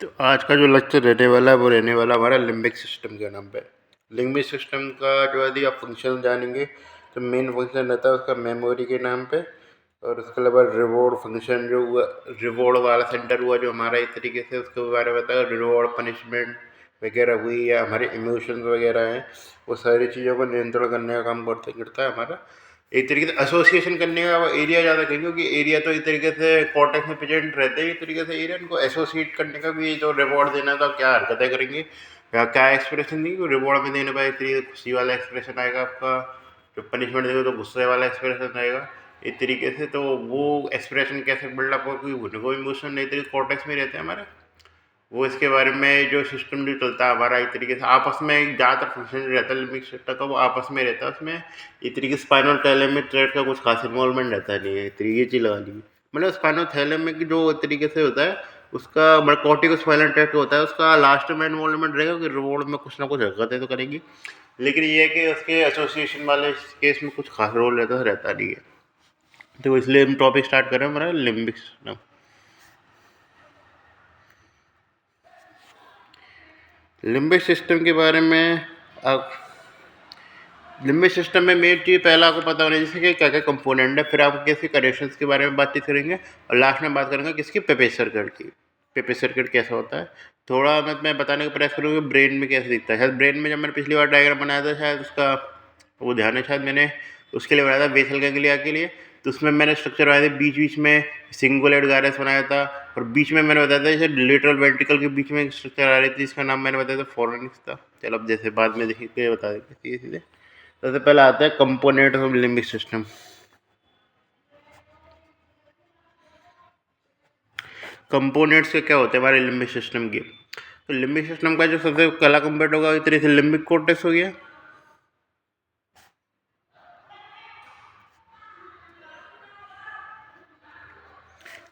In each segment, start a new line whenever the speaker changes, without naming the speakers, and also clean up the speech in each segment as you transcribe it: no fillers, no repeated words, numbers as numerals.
तो आज का जो लेक्चर रहने वाला है वो रहने वाला हमारा लिम्बिक सिस्टम के नाम पे। लिम्बिक सिस्टम का जो यदि आप फंक्शन जानेंगे तो मेन फंक्शन रहता है उसका मेमोरी के नाम पे, और उसके अलावा रिवॉर्ड फंक्शन जो हुआ, रिवॉर्ड वाला सेंटर हुआ जो हमारा एक तरीके से उसके बारे में बताया। रिवॉर्ड पनिशमेंट वगैरह हुई या हमारे इमोशंस वगैरह हैं, वो सारी चीज़ों को नियंत्रण करने का काम करता है हमारा। एक तरीके से एसोसिएशन करने का एरिया ज़्यादा कहेंगे, क्योंकि एरिया तो एक तरीके से कॉर्टेक्स में प्रेजेंट रहते हैं। एक तरीके से एरिया इनको एसोसिएट करने का भी जो रिवॉर्ड देना था, क्या हरकतें करेंगे या क्या एक्सप्रेशन देंगे। रिवॉर्ड में देने पर एक तरीके से खुशी वाला एक्सप्रेशन आएगा आपका, जो पनिशमेंट देंगे तो गुस्से वाला एक्सप्रेशन आएगा एक तरीके से। तो वो एक्सप्रेशन कैसे बिल्डअप हो, क्योंकि वो इमोशन एक तरीके कॉर्टेक्स में रहते हैं हमारे, वो इसके बारे में जो सिस्टम जो चलता है हमारा एक तरीके से आपस में ज़्यादातर फंक्शन रहता है लिम्बिक सिस्टम का, वो आपस में रहता है। उसमें एक तरीके से स्पाइनल थैलेम में थ्रेड का कुछ खास इन्वॉल्वमेंट रहता नहीं है, एक तरीके ये चीज़ लगा ली। मतलब स्पाइनल थैलेम में जो एक तरीके से होता है उसका मतलब कॉर्टिकोस्पाइनल ट्रैक्ट होता है, उसका लास्ट में इन्वॉल्वमेंट रहेगा कि रिवॉर्ड में कुछ ना कुछ हरकतें तो करेंगी, लेकिन ये है कि उसके एसोसिएशन वाले केस में कुछ खास रोल रहता नहीं है। तो इसलिए हम टॉपिक स्टार्ट कर रहे हैं हमारा लिम्बिक सिस्टम। लिम्बिक सिस्टम के बारे में आप लिम्बिक सिस्टम में मेन चीज़ पहला आपको पता होना चाहिए कि क्या क्या कंपोनेंट है, फिर आपको किसके करेक्शंस के बारे में बातचीत करेंगे, और लास्ट में बात करेंगे किसकी पेपेज सर्किट की। पेपेज सर्किट कैसा होता है थोड़ा मैं बताने का प्रयास करूँगा ब्रेन में कैसे दिखता है। शायद ब्रेन में जब मैंने पिछली बार डायग्राम बनाया था, शायद उसका वो ध्यान है, शायद मैंने उसके लिए बनाया था बेसल गैंग्लिया के लिए। तो उसमें मैंने स्ट्रक्चर बनाए थे, बीच बीच में सिंगुलेट गायरस बनाया था, और बीच में मैंने बताया था जैसे लिटरल वेंट्रिकल के बीच में एक स्ट्रक्चर आ रही थी जिसका नाम मैंने बताया था फॉरेनिक्स था। चलो अब जैसे बाद में देख के बता देते सीधे सीधे। सबसे पहले आता है component of limbic system. Components के क्या होते हैं हमारे लिम्बिक सिस्टम के। तो लिम्बिक सिस्टम का जो सबसे पहला कंपोनेंट होगा एक तरीके से लिम्बिक कोर्टेक्स हो गया।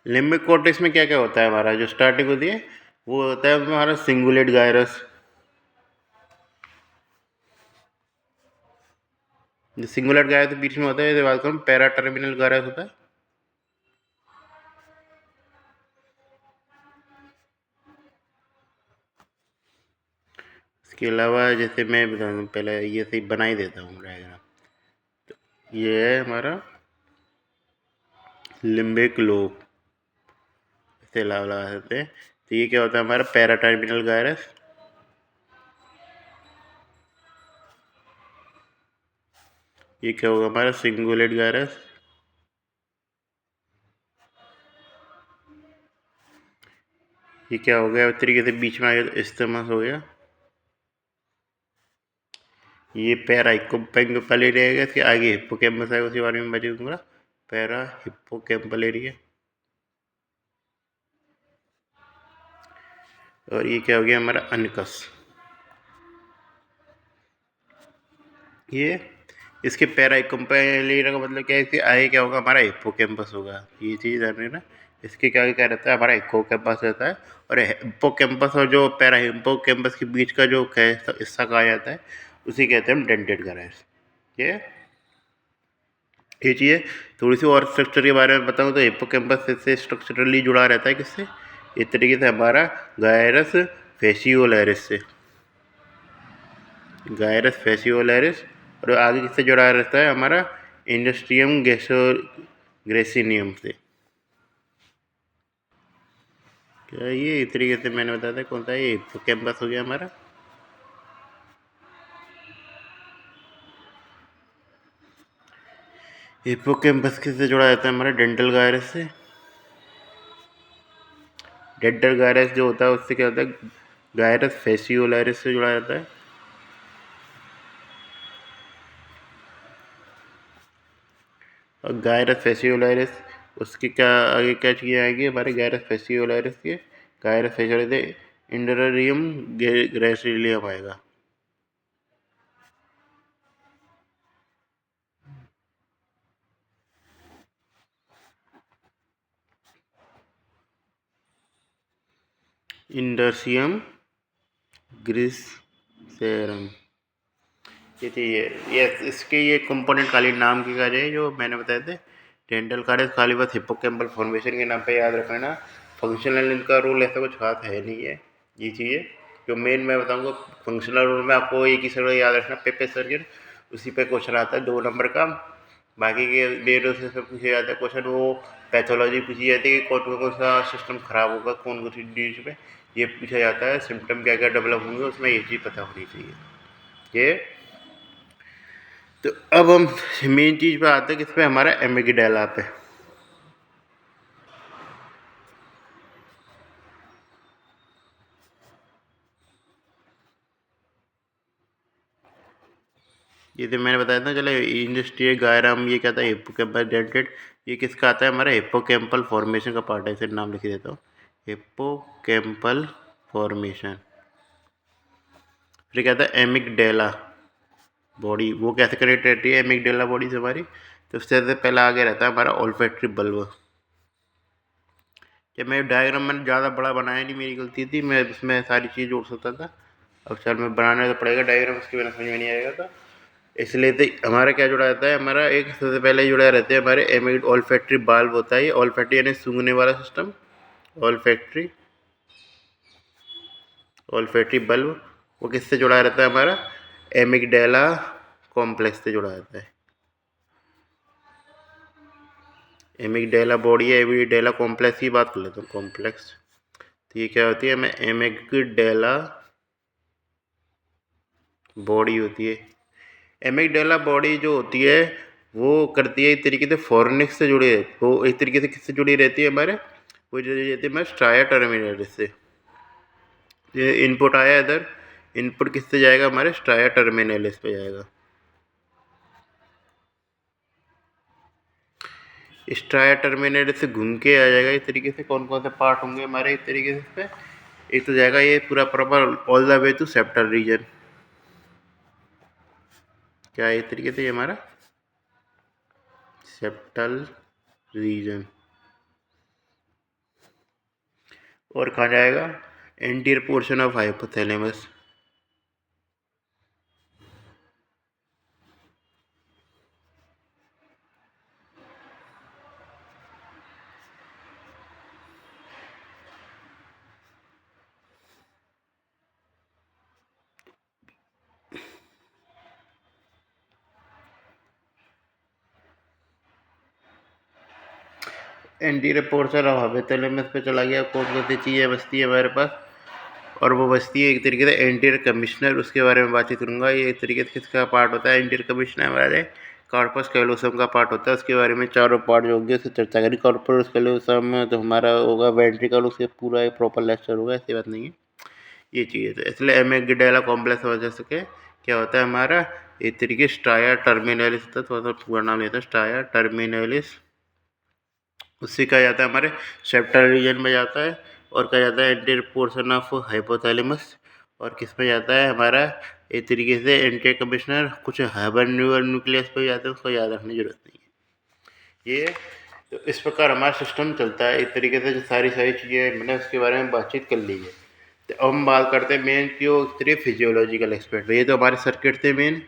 लिम्बिक कोर्टेक्स में क्या क्या होता है हमारा जो स्टार्टिंग होती है वो होता है हमारा सिंगुलेट गायरस। जो सिंगुलेट गायरस बीच में होता है, जैसे बात करूँ पैरा टर्मिनल गायरस होता है। इसके अलावा जैसे मैं बता दूँ, पहले ये सही बना ही देता हूँ डायग्राम। तो ये है हमारा लिम्बिक लोब, इससे अलावा लगा सकते हैं। तो ये क्या होता है हमारा पैरा टर्मिनल गायरस। ये क्या होगा हमारा सिंगुलेट गायरस। ये क्या हो गया एक तरीके से बीच में आ गया, इस्तेमाल हो गया। ये पैरा हिप्पोकैम्पल एरिया है, इसके आगे हिप्पोकैम्पस है, उसी बारे में बचे दूंगा। Para hippocampal area. और ये क्या हो गया हमारा अनकस। ये इसके पैरा हिप्पोकैम्पल एरिया का मतलब क्या है, इसके आगे क्या होगा हमारा हिप्पोकैम्पस होगा। ये चीज़ जान रहे ना, इसके क्या क्या रहता है हमारा हिप्पोकैम्पस रहता है, और हिप्पोकैम्पस और जो पैरा हिप्पोकैम्पस के बीच का जो हिस्सा कहा जाता है उसे कहते हैं हम डेंटेड गैरस। ये चीज़ है। थोड़ी सी और स्ट्रक्चर के बारे में बताऊँ तो हिप्पोकैम्पस से स्ट्रक्चरली जुड़ा रहता है किससे, इस तरीके से हमारा गायरस फेसियोलैरिस से। गायरस फेसियोलैरिस, और आगे किससे जुड़ा रहता है हमारा इंडस्ट्रियम ग्रेसिनियम से। क्या ये इस तरीके से मैंने बताया था कौन सा, ये हिप्पोकैम्पस हो गया हमारा। हिप्पोकैम्पस किससे जुड़ा रहता है हमारा डेंटल गायरस से। डेंटल गायरस जो होता है उससे क्या होता है गायरस फेसियोलैरिस से जुड़ा रहता है। और गायरस फेसियोलैरिस उसकी क्या आगे क्या चीज़ें आएगी हमारे गायरस फेसियोलैरिस के। गायरस फेसियोलैरिस इंडरियम ग्रेसिलियम आएगा। इंडर्सियम ग्रिसेरम ये थी ये इसके ये कंपोनेंट खाली नाम की कार्य है जो मैंने बताए थे। डेंटल कार्य खाली बस हिप्पोकैम्पल फॉर्मेशन के नाम पे याद रखना। फंक्शनल इनका रोल ऐसा कुछ खास है नहीं है। ये चीज़ें जो मेन मैं बताऊँगा फंक्शनल रोल में आपको एक ही सर याद रखना, पेपे सर्जन, उसी पे क्वेश्चन आता है 2 नंबर का। बाकी के डेटों से सब पूछा जाता है क्वेश्चन, वो पैथोलॉजी पूछी जाती है कि कौन कौन सा सिस्टम खराब होगा कौन कौन सी डिजीज में, ये पूछा जाता है। सिम्टम क्या क्या डेवलप होंगे उसमें ये चीज़ पता होनी चाहिए ये। तो अब हम मेन चीज़ पे आते हैं किस पे, हमारा एमिगडाला पे। ये तो मैंने बताया था चलो इंडस्ट्रियल गायराम, ये क्या था हिप्पोकैम्पल डेंटेड, ये किसका आता है, हमारा हिप्पोकैम्पल फॉर्मेशन का पार्ट है, इसे नाम लिख देता हूँ हिप्पोकैम्पल फॉर्मेशन। फिर क्या था एमिगडाला बॉडी, वो कैसे कनेक्ट रहती है एमिगडाला बॉडी से हमारी, तो उससे पहले आगे रहता है हमारा ऑल्फैक्टरी बल्ब। जब मैं डायग्राम मैंने ज़्यादा बड़ा बनाया नहीं, मेरी गलती थी, मैं उसमें सारी चीज़ जोड़ सकता था। अब चल मैं बनाना तो पड़ेगा डायग्राम, उसके बिना समझ में नहीं आएगा था, इसलिए तो हमारा क्या जुड़ा रहता है, हमारा एक सबसे पहले जुड़ा रहते हैं हमारे एमिड ऑल्फैक्टरी बाल्ब होता है, ये ऑल्फैक्टरी यानी सूंघने वाला सिस्टम, ऑल्फैक्टरी ऑल्फैक्टरी बल्ब, वो किससे जुड़ा रहता है, हमारा एमिगडाला कॉम्प्लेक्स से जुड़ा रहता है। एमिगडाला बॉडी है, एमिगडाला कॉम्प्लेक्स की बात कर लेता हूँ, कॉम्प्लेक्स। तो ये क्या होती है, हमें एमिगडाला बॉडी होती है। एमिगडाला बॉडी जो होती है वो करती है एक तरीके से फॉर्निक्स से जुड़ी है, वो एक तरीके से किससे जुड़ी रहती है हमारे, वो जुड़ी रहती है हमारे स्ट्राया टर्मिनलिस से। ये इनपुट आया इधर, इनपुट किससे जाएगा, हमारे स्ट्राया टर्मिनलिस पे जाएगा। स्ट्राया टर्मिनलिस से घूम के आ जाएगा इस तरीके से, कौन कौन से पार्ट होंगे हमारे इस तरीके से इस पे, एक तो जाएगा ये पूरा proper all the way to septal region, क्या है इस तरीके से ये हमारा सेप्टल रीजन। और कहाँ जाएगा, anterior portion of hypothalamus. Anterior portion of hypothalamus पे चला गया, कौन कौन सी चीज़ें बचती है हमारे पास, और वो बचती है एक तरीके से एंटीरियर कमिश्नर, उसके बारे में बातचीत करूँगा। ये एक तरीके से किसका पार्ट होता है, एंटीरियर कमिश्नर हमारे कार्पस कैलोसम का पार्ट होता है, उसके बारे में चारों पार्ट जो होंगे उससे चर्चा करें। कार्पस कैलोसम तो हमारा होगा वेंट्रिकल, उसके पूरा एक प्रॉपर लेक्चर होगा, ऐसी बात नहीं है ये चीज़। तो इसलिए एमिगडाला कॉम्प्लेक्स वजह से क्या होता है हमारा एक तरीके स्ट्राया टर्मिनलिस होता है, थोड़ा सा पूरा नाम लेता है स्ट्राया टर्मिनलिस, उससे क्या जाता है हमारे सेप्टल रीजन में जाता है, और क्या जाता है एंटीरियर पोर्शन ऑफ हाइपोथैलेमस, और किस में जाता है हमारा एक तरीके से एंटीरियर कमिश्नर, कुछ हाइबर न्यूक्लियस पे जाता है, उसको याद रखने की जरूरत नहीं है ये। तो इस प्रकार हमारा सिस्टम चलता है एक तरीके से, जो सारी चीज़ें मैंने उसके बारे में बातचीत कर ली है। तो अब हम बात करते हैं मेन जो फिजियोलॉजिकल एक्सपेक्ट, ये तो हमारे सर्किट थे मेन।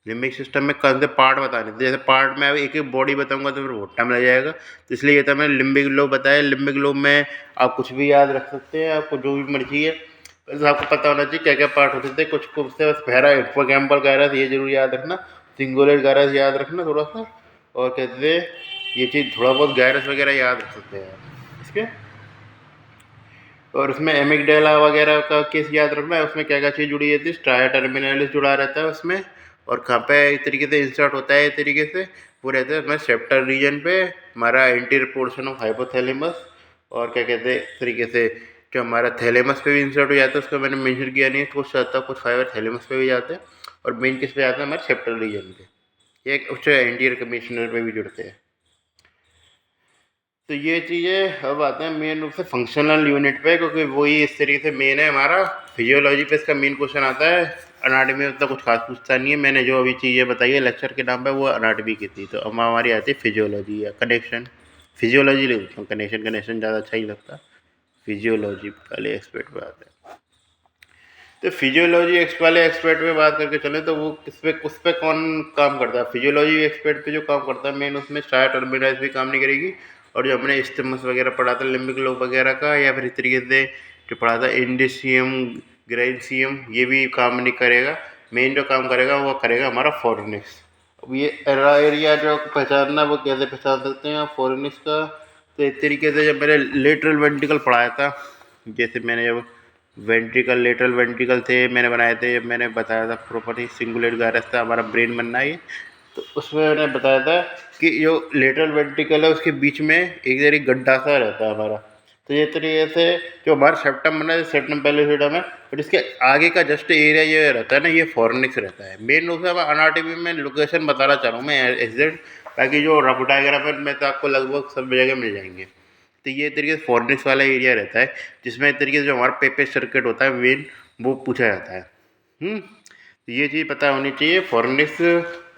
लिम्बिक सिस्टम में कौन से पार्ट बताने थे, जैसे पार्ट में एक एक बॉडी बताऊंगा तो फिर बहुत टाइम लग जाएगा, तो इसलिए ये तो मैंने लिम्बिक लोब बताया। लिम्बिक लोब में आप कुछ भी याद रख सकते हैं, आपको जो भी मर्जी है, बस आपको पता होना चाहिए क्या क्या पार्ट होते थे। कुछ कुछ से बस पहरा हिप्पोकैम्पल गायरस ये जरूर याद रखना, सिंगुलेट गायरस याद रखना थोड़ा सा, और कहते थे ये चीज़ थोड़ा बहुत गायरस वगैरह याद रख सकते हैं इसके। और उसमें एमिगडाला वगैरह का केस याद रखना है, उसमें क्या क्या चीज़ जुड़ी रहती है, स्ट्राया टर्मिनलिस जुड़ा रहता है उसमें, और कहाँ पे एक तरीके से इंसर्ट होता है एक तरीके से वो रहता है हमारे सेप्टल रीजन पे, हमारा एंटीरियर पोर्शन ऑफ हाइपोथैलेमस, और क्या कहते हैं इस तरीके से जो हमारा थैलेमस पे भी इंसर्ट हो जाता है, उसको मैंने मेंशन किया नहीं, कुछ आता कुछ फाइबर थैलेमस पे भी जाते हैं, और मेन किस पे जाता है हमारे सेप्टल रीजन पे, ये उच्च एंटीरियर कमिश्नर में भी जुड़ते हैं। तो ये चीज़ें अब आते हैं मेन रूप से फंक्शनल यूनिट पे, क्योंकि वही इस तरीके से मेन है हमारा। फिजियोलॉजी पे इसका मेन क्वेश्चन आता है, अनाटमी में उतना कुछ खास पूछता नहीं है। मैंने जो अभी चीज़ें बताई है लेक्चर के नाम पे वो अनाटमी की थी, तो अब हमारी आती है फिजियोलॉजी या कनेक्शन। फिजियोलॉजी ले लेता हूँ, कनेक्शन कनेक्शन ज़्यादा अच्छा ही लगता। फिजियोलॉजी वाले एक्सपर्ट पे आते हैं, तो फिजियोलॉजी वाले एक्सपर्ट पे बात करके चले तो वो उस पर कौन काम करता है, फिजियोलॉजी एक्सपर्ट पे जो काम करता है मेन, उसमें स्ट्राया टर्मिनलिस भी काम नहीं करेगी, और जो हमने इस्थिमस वगैरह पढ़ा था लिम्बिक लोब वगैरह का, या फिर इस तरीके से जो पढ़ा था इंडिसियम ग्रेंसियम, ये भी काम नहीं करेगा। मेन जो काम करेगा वो करेगा हमारा फॉरेनिक्स। अब ये एरिया जो पहचानना, वो कैसे पहचान सकते हैं आप फॉरेनिक्स का? तो इस तरीके से जब मैंने लेटरल वेंट्रिकल पढ़ाया था, जैसे मैंने जब वेंट्रिकल लेटरल वेंट्रिकल थे मैंने बनाए थे, जब मैंने बताया था प्रॉपर्टी सिंगुलेट गायरस था हमारा ब्रेन बनना है, तो उसमें मैंने बताया था कि जो लेटरल वेंट्रिकल है उसके बीच में एक जरिए गड्ढा सा रहता है हमारा। तो ये तरीके से जो हमारा सेप्टम बना है, सेप्टम पेल्विसिडम है, और इसके आगे का जस्ट एरिया ये रहता है ना, ये फॉरेनिक्स रहता है। मेन रूप से मैं अनाटॉमी में लोकेशन बताना चाह रहा हूँ मैं एग्जैक्ट, बाकी जो रफ डायग्राम में तो आपको लगभग सब जगह मिल जाएंगे। तो ये तरीके से फॉरेनिक्स वाला एरिया रहता है, जिसमें एक तरीके से जो हमारा पेपे सर्किट होता है मेन, वो पूछा जाता है। तो ये चीज़ पता होनी चाहिए। फॉरेनिक्स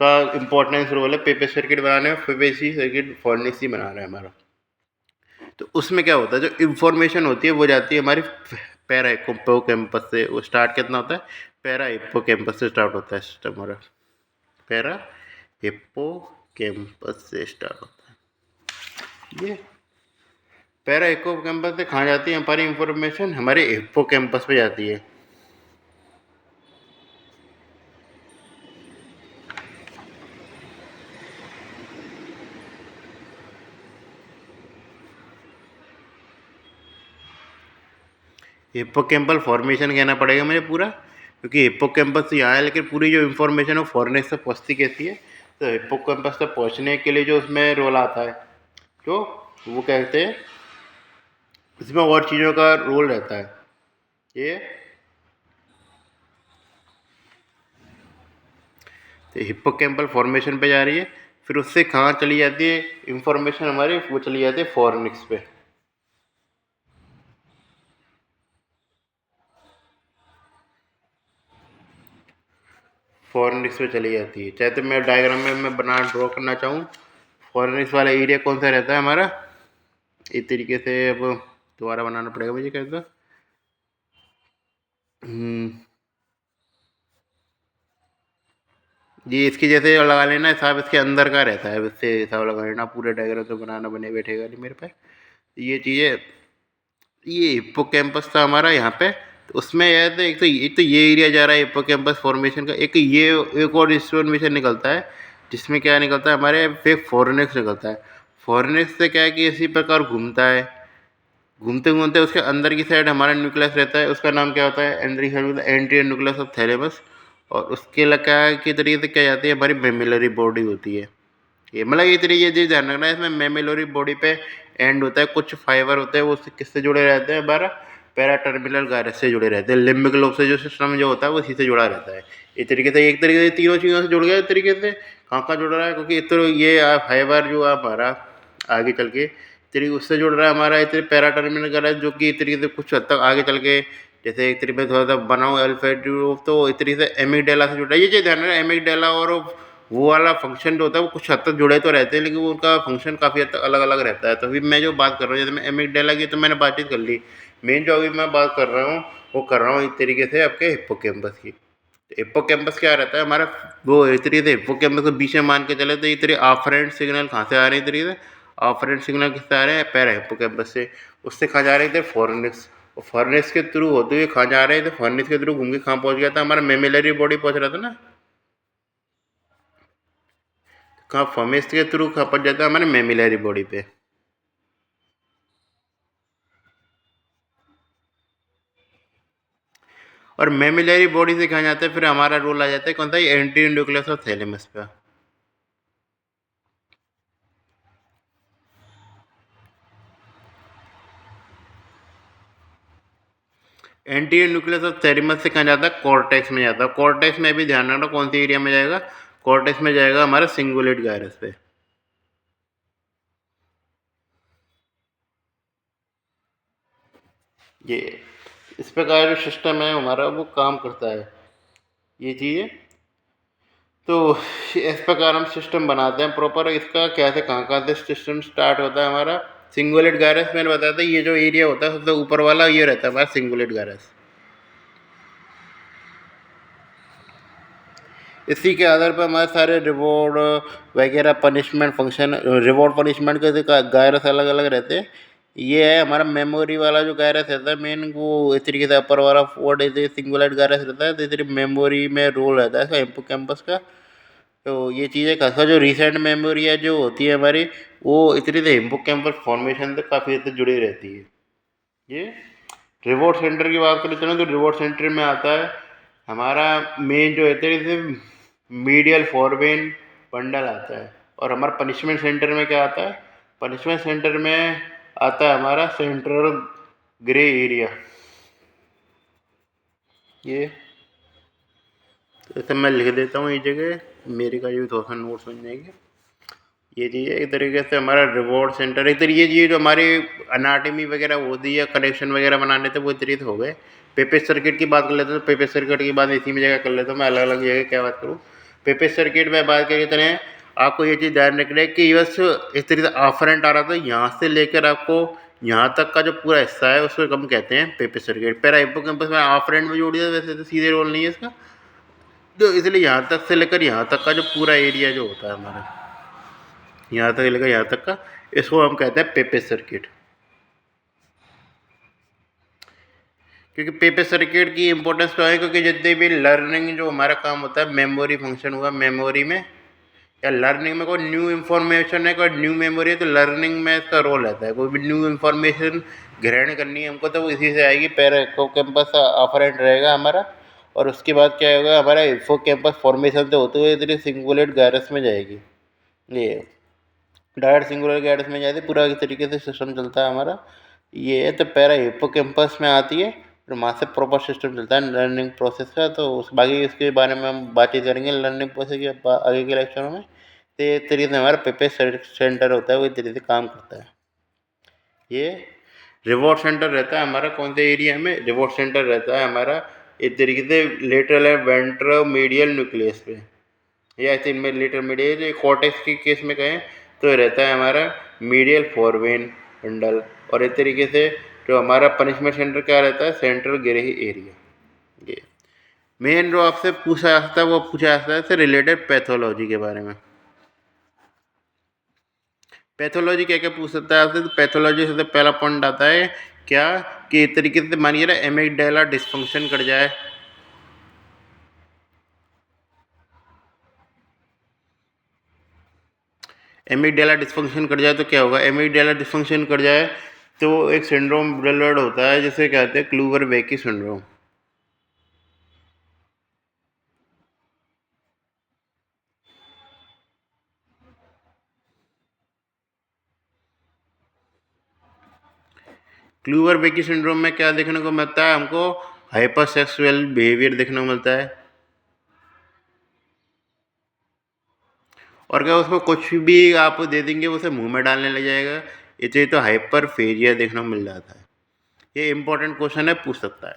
का इंपॉर्टेंस रोल है पेपे सर्किट बनाने में, पेपे सर्किट फॉरेनिक्स ही बना रहा है हमारा। तो उसमें क्या होता है, जो इन्फॉर्मेशन होती है वो जाती है हमारी पैरा हिप्पोकैम्पस से। वो स्टार्ट कितना होता है, पैरा हिप्पोकैम्पस से स्टार्ट होता है सिस्टम हमारा, पैरा हिप्पोकैम्पस से स्टार्ट होता है। ये पैरा हिप्पोकैम्पस से कहाँ जाती है हमारी इंफॉर्मेशन, हमारे हिप्पोकैम्पस पे जाती है। हिप्पोकैम्पल फॉर्मेशन कहना पड़ेगा मुझे पूरा, क्योंकि हिप्पोकैम्पस यहाँ है लेकिन पूरी जो इन्फॉर्मेशन है फॉरेनिक्स तक पहुँचती कैसी है। तो हिप्पोकैम्पस तक पहुँचने के लिए जो उसमें रोल आता है, तो वो कहते हैं इसमें और चीज़ों का रोल रहता है। ये तो हिप्पोकैम्पल फॉर्मेशन पे जा रही है, फिर उससे कहाँ चली जाती है इंफॉर्मेशन हमारी, वो चली जाती है फॉरेनिक्स पे। फॉरेनिक्स पे चली जाती है, चाहे तो मैं डायग्राम में मैं बना ड्रॉ करना चाहूँ। फॉरेनिक्स वाला एरिया कौन सा रहता है हमारा, इस तरीके से अब दोबारा बनाना पड़ेगा मुझे कैसा। जी इसकी जैसे लगा लेना हिसाब, इसके अंदर का रहता है, इससे हिसाब लगा लेना, पूरे डायग्राम तो बनाना बने बैठेगा नहीं मेरे पे। ये चीज़ें, ये हिप्पोकैम्पस था हमारा यहाँ पे, तो उसमें यार तो एक तो ये एरिया जा रहा है हिप्पोकैम्पस फॉर्मेशन का, एक और इंफॉर्मेशन निकलता है, जिसमें क्या निकलता है हमारे फिर फॉरेनिक्स निकलता है। फॉरेनिक्स से क्या है कि इसी प्रकार घूमता है, घूमते घूमते उसके अंदर की साइड हमारा न्यूक्लियस रहता है, उसका नाम क्या होता है एंटीरियर न्यूक्लियस ऑफ थैलेमस। और उसके लगा के तरीके से क्या जाती है हमारी मेमिलरी बॉडी होती है। ये मतलब ये तरीके ये ध्यान रखना है, इसमें मेमिलरी बॉडी पे एंड होता है, कुछ फाइबर होते हैं वो उससे किससे जुड़े रहते हैं, हमारा पैरा टर्मिनल गायरस से जुड़े रहते हैं। लिम्बिक लोब से जो सिस्टम जो होता है वो इसी से जुड़ा रहता है। इस तरीके से एक तरीके से तीनों चीज़ों से जुड़ गया, इस तरीके से कहाँ कहाँ जुड़ रहा है, क्योंकि तो ये फाइबर जो हमारा आगे चल के तरीके उससे जुड़ रहा है हमारा इतने पैरा टर्मिनल गायरस, जो कि इस तरीके से कुछ हद तक आगे चल के जैसे एक तरीके से थोड़ा सा बनाओ अल्फा, तो इस तरीके से एमिगडाला से जुड़ रहा है। ये चीज़ ध्यान रखना, एमिगडाला और वो वाला फंक्शन जो होता है वो कुछ हद तक जुड़े तो रहते हैं, लेकिन वो उनका फंक्शन काफ़ी हद तक अलग अलग रहता है। तो अभी मैं जो बात कर रहा हूँ, जैसे मैं एमिगडाला की तो मैंने बातचीत कर ली, मेन जो अभी मैं बात कर रहा हूँ वो कर रहा हूँ इस तरीके से आपके हिप्पोकैम्पस की। हिप्पोकैम्पस क्या रहता है हमारा, वो इस तरीके से हिप्पोकैम्पस के बीच में मान के चले तो ये तरीके ऑफरेंट सिग्नल कहाँ से आ रहे हैं, तरीके से ऑफरेंट सिग्नल किससे आ रहे हैं, पैरा हिप्पोकैम्पस से। उससे कहाँ जा रहे थे, फॉरेनिक्स, और फॉरेनिक्स के थ्रू होते हुए कहाँ जा रहे थे, फॉरेनिक्स के थ्रू घूम के कहाँ पहुँच गया था, हमारा मेमिलरी बॉडी पहुँच रहा था ना, कहाँ फॉर्मेस के थ्रू कहाँ पहुँच जाता है हमारे मेमिलरी बॉडी पे। और मेमिलरी बॉडी से कहाँ जाता है, फिर हमारा रोल आ जाता है कौन सा, एंटीरियर न्यूक्लियस ऑफ थैलेमस पे। एंटीरियर न्यूक्लियस ऑफ थैलेमस से कहाँ जाता है, कॉर्टेक्स में जाता है। कॉर्टेक्स में भी ध्यान रखना कौन सी एरिया में जाएगा, कॉर्टेक्स में जाएगा हमारा सिंगुलेट गायरस पे। ये इस प्रकार जो सिस्टम है हमारा वो काम करता है, ये चीज़ें। तो इस प्रकार हम सिस्टम बनाते हैं प्रॉपर। इसका क्या से कहाँ से सिस्टम स्टार्ट होता है हमारा, सिंगुलेट गायरस मैंने बताया था, ये जो एरिया होता है सबसे ऊपर वाला ये रहता है हमारा सिंगुलेट गायरस। इसी के आधार पर हमारे सारे रिवॉर्ड वगैरह पनिशमेंट फंक्शन, रिवॉर्ड पनिशमेंट के गायरस अलग अलग रहते हैं। ये है हमारा मेमोरी वाला जो गायरस रहता है मेन, वो इस तरीके से अपर वाला फोर्ड सिंगुलेट गायरस रहता है, तो इस तरीके मेमोरी में रोल रहता है इसका हिप्पोकैम्पस का। तो ये चीज़ है, खासकर जो रिसेंट मेमोरी है जो होती है हमारी, वो इस तरीके से हिप्पोकैम्पस फॉर्मेशन से काफ़ी हद तक जुड़ी रहती है। ये रिवॉर्ड सेंटर की बात करें तो तो रिवॉर्ड सेंटर में आता है हमारा मेन जो है जैसे मीडियल फॉरवेन बंडल आता है। और हमारा पनिशमेंट सेंटर में क्या आता है, पनिशमेंट सेंटर में आता है हमारा सेंट्रल ग्रे एरिया। ये तो सब मैं लिख देता हूँ ये जगह, मेरे का ये थोड़ा सा नोट्स बन जाएंगे। ये चीज़ है एक तरीके से हमारा रिवॉर्ड सेंटर, एक तरीके ये जो हमारी अनाटमी वगैरह होती है, कनेक्शन वगैरह बनाने थे वो एक तरीके से हो गए। पेपेज सर्किट की बात कर लेते हैं, तो पेपेज सर्किट की बात इसी में जगह कर लेता हूँ, मैं अलग अलग जगह क्या बात करूँ। पेपेज सर्किट में बात करिए तो आपको ये चीज़ ध्यान रखना है कि बस इस तरीके से ऑफरेंट आ रहा था, यहाँ से लेकर आपको यहाँ तक का जो पूरा हिस्सा है उसको हम कहते हैं पेपेज सर्किट। पैरा हिप्पोकैम्पस में ऑफरेंट में जोड़ दिया, वैसे तो सीधे रोल नहीं है इसका, तो इसलिए यहाँ तक से लेकर यहाँ तक का जो पूरा एरिया जो होता है हमारा, यहाँ तक लेकर यहाँ तक का, इसको हम कहते हैं पेपेज सर्किट। क्योंकि पेपेज सर्किट की इंपॉर्टेंस क्या है, क्योंकि जितने भी लर्निंग जो हमारा काम होता है मेमोरी फंक्शन हुआ मेमोरी में, या लर्निंग में कोई न्यू इन्फॉर्मेशन है, कोई न्यू मेमोरी है, तो लर्निंग में इसका रोल रहता है। कोई भी न्यू इन्फॉर्मेशन ग्रहण करनी है हमको तो वो इसी से आएगी। पैरा हिप्पोकैम्पस ऑफरेंट रहेगा हमारा, और उसके बाद क्या होगा हमारा हिप्पोकैम्पस फॉर्मेशन से होते हुए इतनी सिंगुलेट गायरस में जाएगी। ये डायरेक्ट सिंगुलर गायरस में जाती पूरा इस तरीके से सिस्टम चलता है हमारा। ये है तो पैरा हिप्पोकैम्पस में आती है, फिर वहाँ से प्रॉपर सिस्टम चलता है लर्निंग प्रोसेस का। तो उस बाकी इसके बारे में हम बातचीत करेंगे लर्निंग प्रोसेस के आगे के लेक्चरों में। तो ये तरीके से हमारा पेपेज सेंटर होता है, वो इस तरीके से काम करता है। ये रिवॉर्ड सेंटर रहता है हमारा कौन से एरिया में, रिवॉर्ड सेंटर रहता है हमारा इस तरीके से लेटरल है वेंट्रोमीडियल न्यूक्लियस पे, या ऐसे इनमें लेटर मीडियल कॉर्टेक्स के केस में कहें तो रहता है हमारा मीडियल फोरवेन बंडल। और इस तरीके से जो हमारा पनिशमेंट सेंटर क्या रहता है, सेंट्रल ग्रे एरिया। ये मेन जो आपसे पूछा जा सकता है वो पूछा जा सकता है इससे रिलेटेड पैथोलॉजी के बारे में। पैथोलॉजी क्या क्या पूछ सकता है आपसे, तो पैथोलॉजी सबसे पहला पॉइंट आता है क्या कि इस तरीके से मानिए ना एमिगडाला डिस्फंक्शन कर जाए, एमिगडाला डिस्फंक्शन कर जाए तो क्या होगा, एमिगडाला डिस्फंक्शन कर जाए तो एक सिंड्रोम डेवलप होता है जिसे कहते हैं क्लूवर-बेकी सिंड्रोम। क्लूवर-बेकी सिंड्रोम में क्या देखने को मिलता है हमको, हाइपर सेक्सुअल बिहेवियर देखने को मिलता है, और क्या उसको कुछ भी आप दे देंगे उसे मुंह में डालने लग जाएगा। इसे तो हाइपरफेजिया देखने को मिल जाता है। ये इंपॉर्टेंट क्वेश्चन है, पूछ सकता है।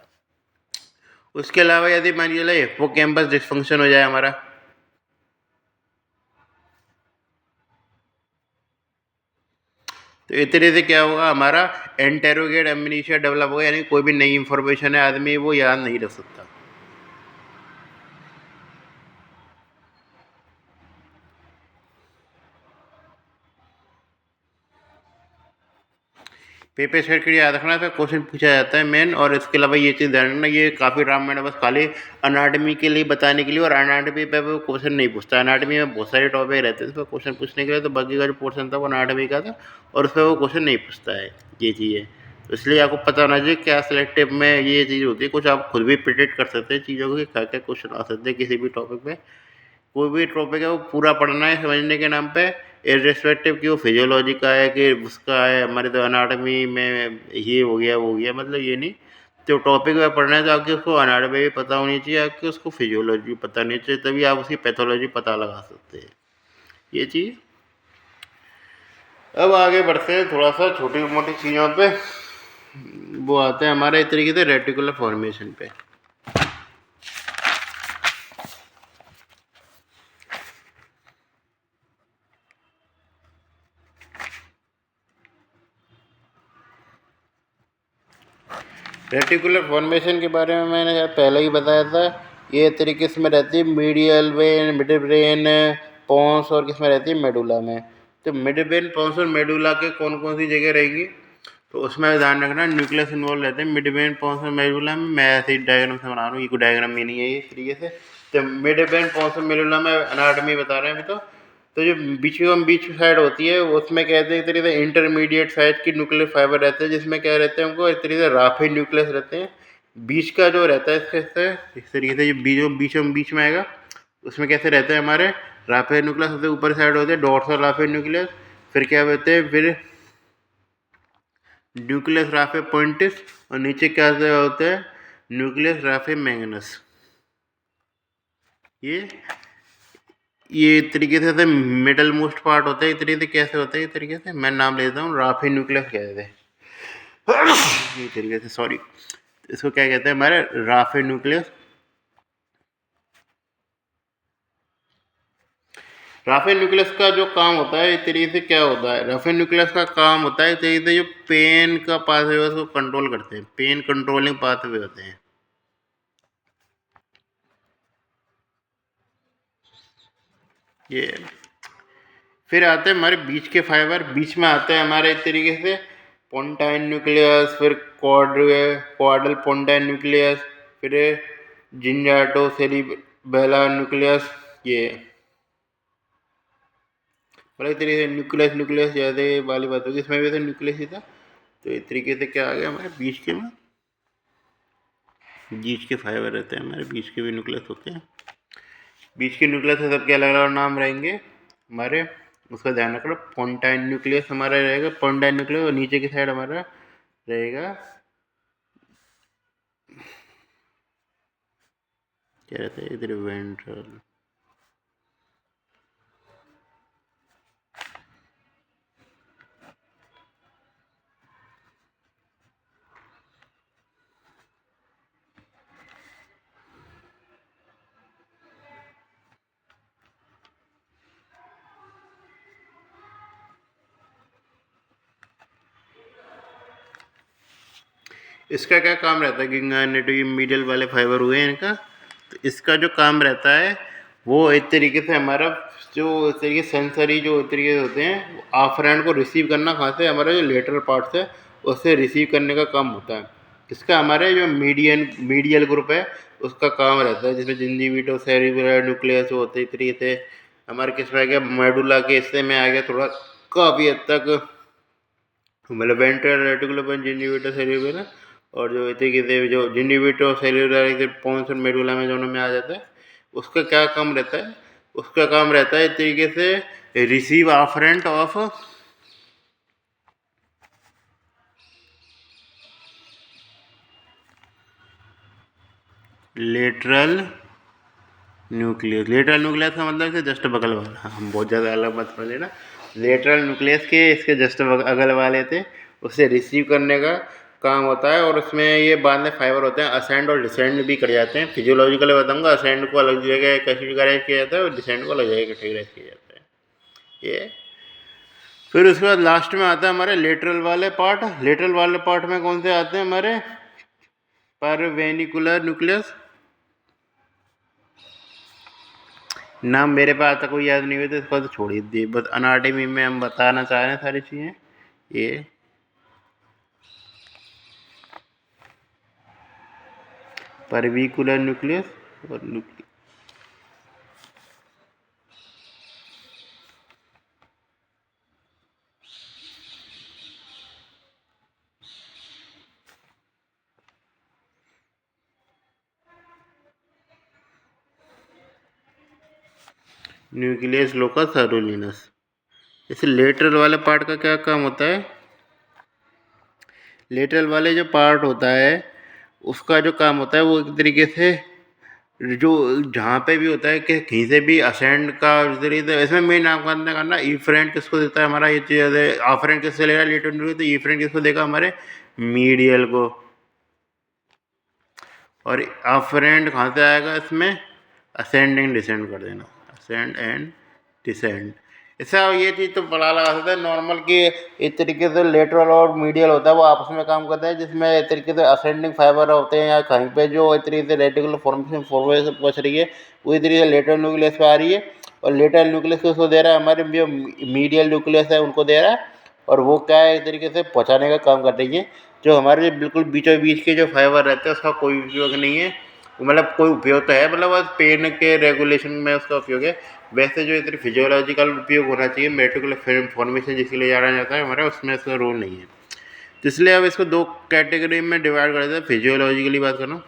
उसके अलावा यदि मान लीजिए हिप्पोकैम्पस डिस्फंक्शन हो जाए हमारा, तो इस तरह से क्या होगा हमारा एंटेरोगेट एमनीशिया डेवलप होगा, यानी कोई भी नई इंफॉर्मेशन है आदमी वो याद नहीं रख सकता। पेपर सेट के लिए याद रखना था, क्वेश्चन पूछा जाता है मेन। और इसके अलावा ये चीज़ ध्यान रखना, ये काफ़ी राम मैंने बस खाली अनाटमी के लिए बताने के लिए, और अनाटमी पे वो क्वेश्चन नहीं पूछता। अनाटमी में बहुत सारे टॉपिक रहते हैं उस पर क्वेश्चन पूछने के लिए, तो बाकी का जो पोर्सन था वो अनाटमी का था और उस पर वो क्वेश्चन नहीं पूछता है। ये चीज़ है, तो इसलिए आपको पता होना चाहिए क्या सिलेक्टिव में ये चीज़ होती है। कुछ आप खुद भी प्रिडिक्ट कर सकते हैं चीज़ों को, क्या क्या क्वेश्चन आ सकते हैं किसी भी टॉपिक में। कोई भी टॉपिक है वो पूरा पढ़ना है समझने के नाम पे, इर्रिस्पेक्टिव कि वो फिजियोलॉजी का है कि उसका है, हमारे तो अनाटमी में ये हो गया वो हो गया, मतलब ये नहीं। तो टॉपिक में पढ़ना है तो आपकी उसको अनाटमी भी पता होनी चाहिए, आपकी उसको फिजियोलॉजी भी पता होनी चाहिए, तभी आप उसकी पैथोलॉजी पता लगा सकते हैं। ये चीज़। अब आगे बढ़ते हैं थोड़ा सा छोटी मोटी चीज़ों पे, वो आते हैं हमारे इस तरीके से रेटिकुलर फॉर्मेशन पे। रेटिकुलर फॉर्मेशन के बारे में मैंने शायद पहले ही बताया था ये तरीके से में रहती है medial vein, mid brain, pons और किस में रहती है मेडुला में। तो मिड ब्रेन, पोन्स और मेडुला के कौन कौन सी जगह रहेगी, तो उसमें ध्यान रखना न्यूक्लियस इन्वॉल्व रहते हैं मिड ब्रेन, पोन्स और मेडुला में। मैं ऐसे ही डायग्राम से बना रहा हूँ, ये कोई डायग्राम में नहीं है ये इस तरीके से। तो मिड ब्रेन, पोन्स और मेडुला में एनाटॉमी बता रहे हैं अभी। तो जो बीच साइड होती है उसमें कहते हैं एक तरीके से इंटरमीडिएट साइज की न्यूक्लियर फाइबर रहते हैं, जिसमें क्या रहते हैं उनको एक तरीके से राफे न्यूक्लियस रहते हैं। बीच का जो रहता है इसके इस तरीके से जो बीच में आएगा उसमें कैसे रहते हैं हमारे राफे न्यूक्लियस, सबसे ऊपर साइड होते हैं डॉर्सल राफे न्यूक्लियस। फिर क्या होते हैं, फिर न्यूक्लियस राफे पॉइंटिस, और नीचे क्या होते हैं न्यूक्लियस राफे मैग्नस। ये एक तरीके से मिडल मोस्ट पार्ट होता है। इस तरीके से कैसे होता है, इस तरीके से मैं नाम लेता हूँ राफे न्यूक्लियस कहते हैं ये तरीके से, सॉरी, इसको क्या कहते हैं हमारे राफे न्यूक्लियस। राफे न्यूक्लियस का जो काम होता है इस तरीके से क्या होता है, राफे न्यूक्लियस का काम होता है इस तरीके से जो पेन का पाथवे उसको कंट्रोल करते हैं, पेन कंट्रोलिंग पाथवे होते हैं ये। फिर आते हैं हमारे बीच के फाइबर, बीच में आते हैं हमारे इस तरीके से पोंटाइन न्यूक्लियस, फिर क्वाड्रल पोंटाइन न्यूक्लियस, फिर जिंजाटो सेरिबेला न्यूक्लियस। ये मतलब इस तरीके से न्यूक्लियस जैसे वाली बात होगी, इसमें भी ऐसे न्यूक्लियस ही था। तो इस तरीके से क्या आ गया हमारे बीच के फाइबर रहते हैं, हमारे बीच के भी न्यूक्लियस होते हैं। बीच के न्यूक्लियस से सबके अलग अलग नाम रहेंगे हमारे, उसका ध्यान रखना। पोंटाइन न्यूक्लियस हमारा रहेगा, पोंटाइन न्यूक्लियस, और नीचे की साइड हमारा रहेगा क्या रहता है इधर वेंट्रल। इसका क्या काम रहता है, गिगानेटिव मीडियल वाले फाइबर हुए हैं इनका। तो इसका जो काम रहता है वो एक तरीके से हमारा जो इस तरीके सेंसरी जो इस तरीके से होते हैं, वो ऑपरेंड को रिसीव करना कहाँ से, हमारा जो लेटरल पार्ट है उससे रिसीव करने का काम होता है। इसका हमारे जो मीडियल ग्रुप है उसका काम रहता है, जिसमें जिंजीविटो सेरिब्रल न्यूक्लियस होते हैं। इस तरीके से हमारे किस में आ गया, मेडुला के हिस्से में आ गया थोड़ा काफ़ी हद तक, मतलब वेंट्रल रेटिकुलम जिंजीविटो सेरिब्रल, और जो तरीके से जो जिंजीविटो सेल्यूलर पोन्स और मेडुला में दोनों में आ जाता है। उसका क्या काम रहता है, उसका काम रहता है इस तरीके से receive afferent of lateral nucleus. Lateral nucleus का मतलब है जस्ट बगल वाला, हम बहुत ज़्यादा अलग मत समझ लेना। लेटरल न्यूक्लियस के इसके जस्ट अगल वाले थे, उससे रिसीव करने का काम होता है। और उसमें ये बाद में फाइबर होते हैं असेंड और डिसेंड भी कर जाते हैं। फिजियोलॉजिकली बताऊंगा, असेंड को अलग जगह कैटेगराइज किया जाता है और डिसेंड को अलग जगह कैटेगराइज किया जाता है ये। फिर उसके बाद लास्ट में आता है हमारे लेटरल वाले पार्ट। लेटरल वाले पार्ट में कौन से आते हैं हमारे, परवेनिकुलर न्यूक्लियस, नाम मेरे पास आता कोई याद नहीं हुआ तो इसको तो छोड़ ही दिए, बस अनाटमी में हम बताना चाह रहे हैं सारी चीज़ें ये। परविकुलर न्यूक्लियस और न्यूक्लियस लोकस सैरुलिनस। इसे लेटरल वाले पार्ट का क्या काम होता है, लेटरल वाले जो पार्ट होता है उसका जो काम होता है वो एक तरीके से जो जहाँ पे भी होता है कि कहीं से भी असेंड का जरिए, तो इसमें मेन नाम करना ई फ्रेंड किसको देता है हमारा, ये चीज़ आफरेंड किससे ले रहा है लेटर, तो ई फ्रेंड किसको देगा हमारे मीडियल को। और आफरेंड कहाँ से आएगा इसमें, असेंडिंग डिसेंड कर देना, असेंड एंड डिसेंड। इससे ये चीज़ तो पता लगा सकते हैं नॉर्मल कि इस तरीके से लेटरल और मीडियल होता है वो आपस में काम करता है, जिसमें इस तरीके से असेंडिंग फाइबर होते हैं या कहीं पे जो इस तरीके से रेटिकुलर फॉर्मेशन बच रही है वो इस तरीके से लेटरल न्यूक्लियस पे आ रही है, और लेटरल न्यूक्लियस को दे रहा है हमारे जो मीडियल न्यूक्लियस है उनको दे रहा है, और वो क्या है एक तरीके से पहुँचाने का काम कर रही है। जो हमारे बिल्कुल बीचों बीच के जो फाइबर रहते हैं उसका कोई उपयोग नहीं है, मतलब कोई उपयोग तो है, मतलब बस पेन के रेगुलेशन में उसका उपयोग है। वैसे जो इतनी फिजियोलॉजिकल उपयोग होना चाहिए मेट्रिकुलर फॉर्मेशन जिसके लिए जाना जाता है हमारा, उसमें इसका रोल नहीं है। तो इसलिए अब इसको दो कैटेगरी में डिवाइड कर देते हैं। फिजियोलॉजिकली बात करना,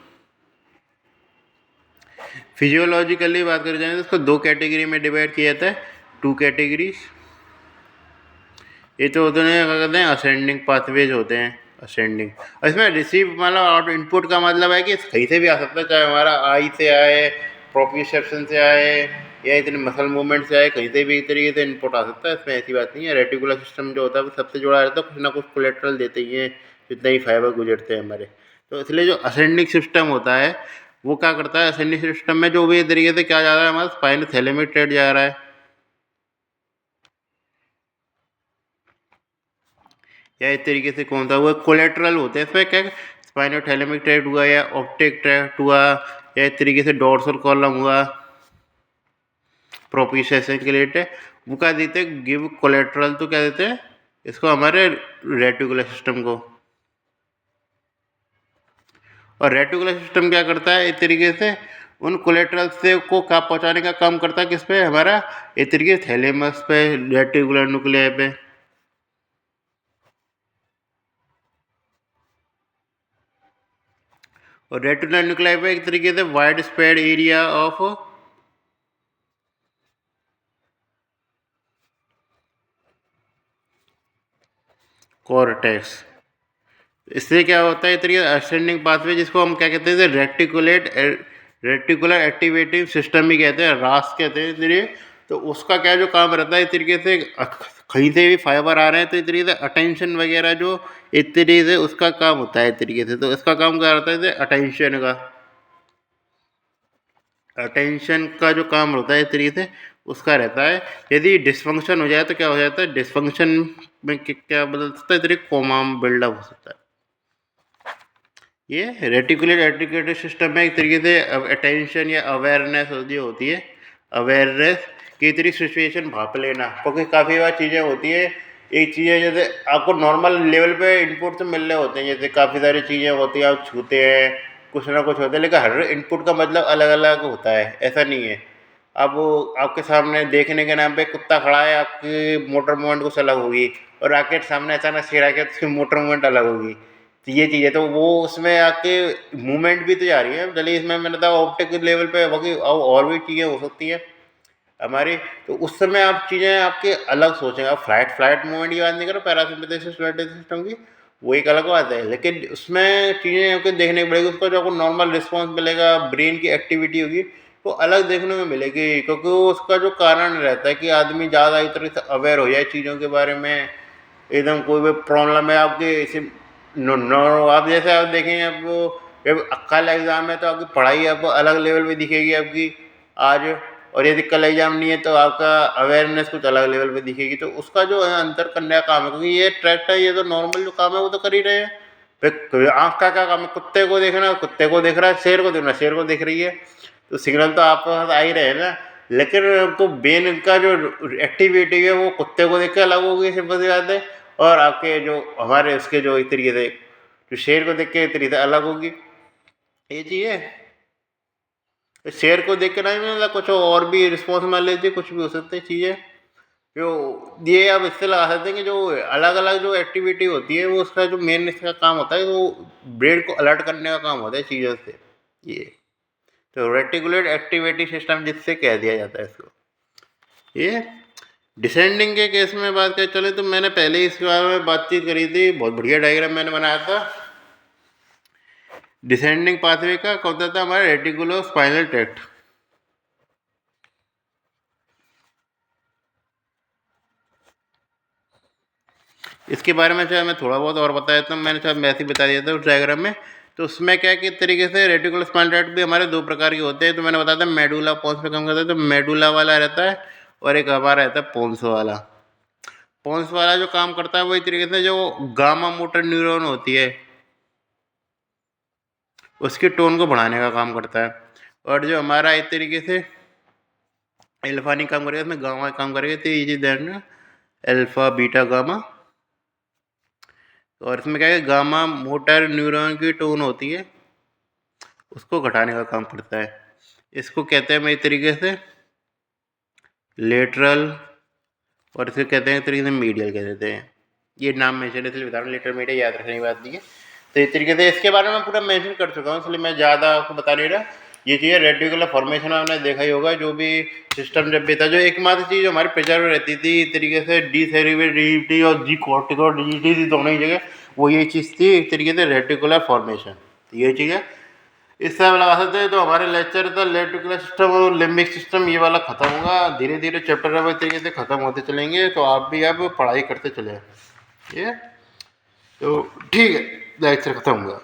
फिजियोलॉजिकली बात करी जाए तो इसको दो कैटेगरी में डिवाइड किया जाता है, टू कैटेगरीज। ये तो होते हैं क्या कहते हैं असेंडिंग पाथवेज होते हैं, असेंडिंग। और इसमें रिसीव मतलब आउट इनपुट का मतलब है कि कहीं से भी आ सकता है, चाहे हमारा आई से आए, प्रोप्रियोसेप्शन से आए, या इतने मसल मूवमेंट से आए, कहीं से भी इस तरीके से इनपुट आ सकता है। इसमें ऐसी बात नहीं है। रेटिकुलर सिस्टम जो होता है वो सबसे जुड़ा रहता है, कुछ ना कुछ कोलेट्रल देते ही हैं जितने ही फाइबर गुजरते हैं हमारे। तो इसलिए जो असेंडिंग सिस्टम होता है वो क्या करता है, असेंडिंग सिस्टम में जो भी इस तरीके से क्या जा रहा है हमारा स्पाइनोथैलेमिक ट्रैक्ट जा रहा है, या इस तरीके से कौन सा हुआ कोलेट्रल होते हैं। इसमें क्या स्पाइनोथैलेमिक ट्रैक्ट हुआ या ऑप्टिक ट्रैक्ट हुआ, या इस तरीके से डोर्सल कॉलम हुआ प्रोप्रियोसेप्शन के लिए, वो क्या देते हैं गिव कोलेट्रल, तो क्या देते हैं इसको हमारे रेटिकुलर सिस्टम को। और रेटिकुलर सिस्टम क्या करता है इस तरीके से उन कोलेट्रल से को क्या पहुंचाने का काम करता है, किस पे हमारा इस तरीके से थैलेमस पे, रेटिकुलर न्यूक्लियाई पे। और रेटिकुलर न्यूक्लियाई पे एक तरीके से wide spread area of cortex. इससे क्या होता है इस तरीके असेंडिंग पाथवे जिसको हम क्या कहते हैं रेटिकुलर एक्टिवेटिंग सिस्टम भी कहते हैं, रास कहते हैं इसलिए। तो उसका क्या जो काम रहता है इस तरीके से कहीं से भी फाइबर आ रहे हैं तो इस तरीके से अटेंशन वगैरह जो इस तरीके से उसका काम होता है इस तरीके से। तो इसका काम क्या रहता है अटेंशन का, अटेंशन का जो काम होता है इस तरीके से उसका रहता है। यदि डिसफंक्शन हो जाए तो क्या हो जाता है, डिसफंक्शन में क्या बदल सकता है, इस तरीके कोमा बिल्डअप हो सकता है। ये रेटिकुलर एटिक्यूटिव सिस्टम में एक तरीके से अटेंशन या अवेयरनेस जो होती है, अवेयरनेस की तरीके सिचुएशन भाप लेना, क्योंकि काफ़ी बार चीज़ें होती है एक चीज़ें जैसे आपको नॉर्मल लेवल पे इनपुट तो मिल रहे होते हैं, जैसे काफ़ी सारी चीज़ें होती हैं आप छूते हैं कुछ ना कुछ होता है, लेकिन हर इनपुट का मतलब अलग अलग होता है, ऐसा नहीं है। अब आपके सामने देखने के नाम पे कुत्ता खड़ा है, आपकी मोटर मूवमेंट कुछ अलग होगी, और आके सामने अचानक शेर आके तो उसकी मोटर मूवमेंट अलग होगी। तो ये चीज़ है, तो वो उसमें आपके मूवमेंट भी तो जा रही है, चलिए इसमें मैंने कहा ऑप्टिक लेवल पे बाकी और भी चीज़ें हो सकती हैं हमारी। तो उस समय आप चीज़ें आपके अलग सोचेंगे। आप फ्लाइट मूवमेंट की बात नहीं करो, पैरासिम्पैथेटिक सिस्टम की, वो एक अलग बात है, लेकिन उसमें चीज़ें आपको देखने को मिलेगी, उसका जो आपको नॉर्मल रिस्पॉन्स मिलेगा, ब्रेन की एक्टिविटी होगी वो अलग देखने में मिलेगी, क्योंकि वो उसका जो कारण रहता है कि आदमी ज़्यादा एक तरह से अवेयर हो जाए चीज़ों के बारे में। एकदम कोई भी प्रॉब्लम है आपके इसे नो नो आप जैसे आप देखें आपको जब कल एग्ज़ाम है तो आपकी पढ़ाई आपको अलग लेवल पे दिखेगी आपकी आज, और यदि कल एग्ज़ाम नहीं है तो आपका अवेयरनेस कुछ अलग लेवल पे दिखेगी। तो उसका जो है अंतर करने का काम है, क्योंकि ये ट्रैक्ट है, ये तो नॉर्मल जो काम है वो तो कर ही रहे हैं। फिर आँख का क्या काम है, कुत्ते को देखना, कुत्ते को देख रहा है, शेर को देखना, शेर को देख रही है, तो सिग्नल तो आपके पास आ ही रहे हैं ना। लेकिन तो ब्रेन का जो एक्टिविटी है वो कुत्ते को देख के अलग होगी, सिंपल सी बात है, और आपके जो हमारे उसके जो इस तरीके से जो शेर को देख के इस तरीके से अलग होगी, ये चीज़ है। तो शेर को देख के नहीं मिला, कुछ और भी रिस्पॉन्स मान लीजिए, कुछ भी हो सकते हैं चीज़ें जो ये आप इससे लगा सकते हैं कि जो अलग अलग जो एक्टिविटी होती है वो उसका जो मेन इसका काम होता है वो ब्रेन को अलर्ट करने का काम होता है चीज़ों से। ये तो रेटिकुलर एक्टिविटी सिस्टम जिससे कह दिया जाता है इसको। ये डिसेंडिंग के केस में बात करें चले तो मैंने पहले ही इसके बारे में बातचीत करी थी, बहुत बढ़िया डायग्राम मैंने बनाया था। डिसेंडिंग पाथवे का कौन सा था हमारा रेटिकुलो स्पाइनल ट्रैक्ट। इसके बारे में चाहे मैं थोड़ा बहुत और बता देता हूँ, मैंने चाहे मैं ऐसे ही बता दिया था उस डायग्राम में। तो उसमें क्या है कि तरीके से रेटिकुलर स्पाइनल ट्रैक्ट भी हमारे दो प्रकार के होते हैं। तो मैंने बताया था मेडुला कौन से काम करता है, तो मेडुला वाला रहता है, और एक हमारा रहता है पोन्स वाला। पोन्स वाला जो काम करता है वही तरीके से जो गामा मोटर न्यूरॉन होती है उसके टोन को बढ़ाने का काम करता है। और जो हमारा एक तरीके से अल्फा नहीं काम करेगा, इसमें गामा काम करेगा। तो ये ध्यान रखना, अल्फा बीटा गामा। और इसमें क्या है, गामा मोटर न्यूरॉन की टोन होती है उसको घटाने का काम करता है। इसको कहते हैं मैं एक तरीके से लेटरल, और इसे कहते हैं एक तरीके से मीडियल कह देते हैं। ये नाम मेंशन इसलिए बता रहा हूँ, लेटर मीडिया याद रखने की बात नहीं है। तो इस तरीके से इसके बारे में पूरा मेंशन कर चुका हूँ, इसलिए मैं ज़्यादा आपको बता नहीं रहा। ये चीज़ रेडिकुलर फॉर्मेशन में आपने देखा ही होगा, जो भी सिस्टम जब भी था, जो एकमात्र चीज़ हमारी प्रिजर्व रहती थी इस तरीके से डी सेरिब्रल और जी कॉर्टिकल डी दोनों ही जगह, वो ये चीज़ थी एक तरीके से रेडिकुलर फॉर्मेशन। ये चीज़ है। इससे हम लगा सकते हैं तो हमारे लेक्चर था रेटिकुलर सिस्टम और लिम्बिक सिस्टम ये वाला खत्म होगा। धीरे धीरे चैप्टर अब तरीके से खत्म होते चलेंगे, तो आप भी अब पढ़ाई करते चले। ये तो ठीक है, लेक्चर खत्म होगा।